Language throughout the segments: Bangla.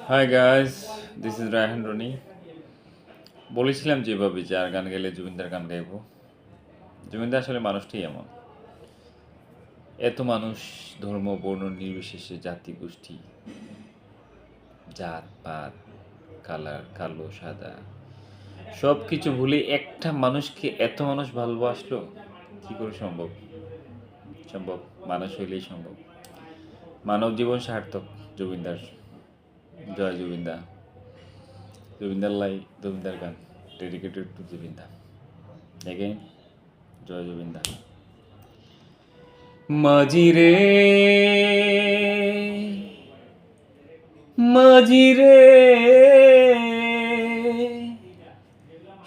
High guys, this is Raihan Roni. বলেছিলাম যেভাবে যে আর গান গেলে জুবিনদার গান গাইবো। জুবিনদা আসলে মানুষটাই এমন। এত মানুষ ধর্ম বর্ণ নির্বিশেষে জাতি গোষ্ঠী জাত পাত কালার কালো সাদা সব কিছু ভুলে একটা মানুষকে এত মানুষ ভালোবাসলো, কি করে সম্ভব? সম্ভব, মানুষ হইলেই সম্ভব। মানব জীবন সার্থক জুবিনদার। জয় জুবিনদা। জুবিনদার লাই, জুবিনদার গান ডেডিকেটেড টু জুবিনদা। এগেইন জয় জুবিনদা। মাঝিরে মাঝিরে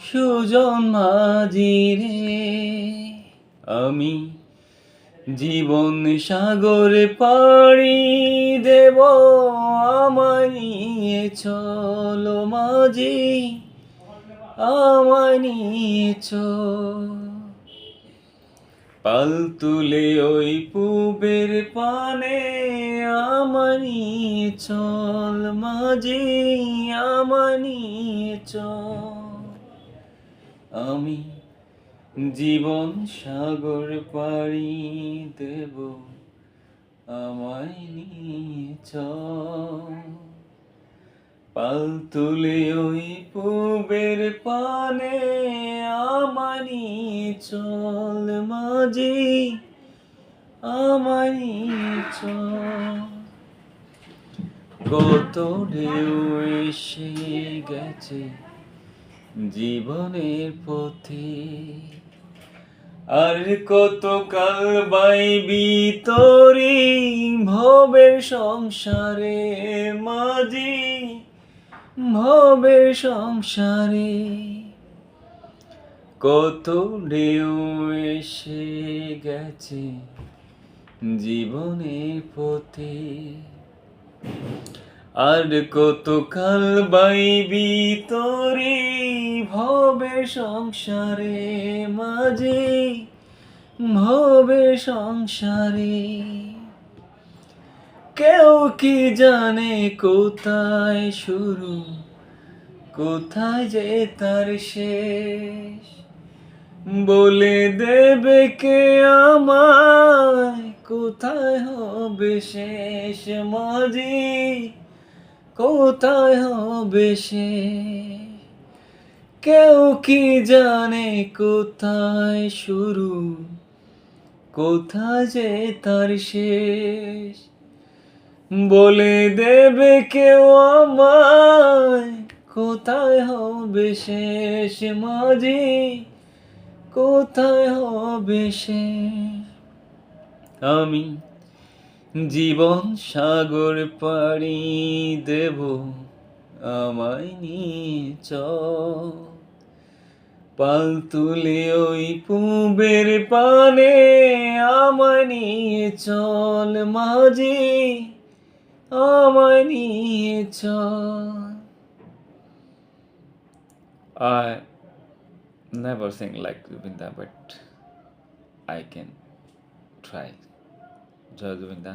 সুজন মাঝিরে, আমি জীবন সাগরে পাড়ি দেব, আমায় নিয়ে চলো মাঝি, আমায় নিয়ে চল। পাল তুলে ওই পুবের পানে, আমায় নিয়ে চল মাঝি, আমায় নিয়ে চল। আমি জীবন সাগর পাড়ি দেব, আমায় নিয়ে চল। পাল তুলে ওই পুবের পানে, আমায় নিয়ে চল মাঝি, আমায় নিয়ে চল। কত ঢেউ এসে গেছে জীবনের পথে, আর কত কাল বাইবি তোরি ভবের সংসারে মাঝি, ভবের সংসারে। কত ঢেউ এসে গেছে জীবনের পথে, আর কত কাল বাইবি তোরি ভবের সংসারে মাঝি, ভবের সংসারে। কেউ কি জানে কোথায় শুরু, কোথায় যে তার শেষ? বলে দেবে কে আমায় কোথায় হবে শেষ মাঝি, কোথায় হবে শেষ? কেউ কি জানে কোথায় শুরু, কোথায় যে তার শেষ? বলে দেবে কেউ আমায় কোথায় হবে শেষ মাঝি, কোথায় হবে শেষ? আমি জীবন সাগর পাড়ি দেব, আমায় নিয়ে চল। পাল তুলে ওই পুবের পানে, আমায় নিয়ে চল মাঝি, আমায় নিয়ে চল। I never sing like Zubinda, but I can try. জয় জুবিনদা।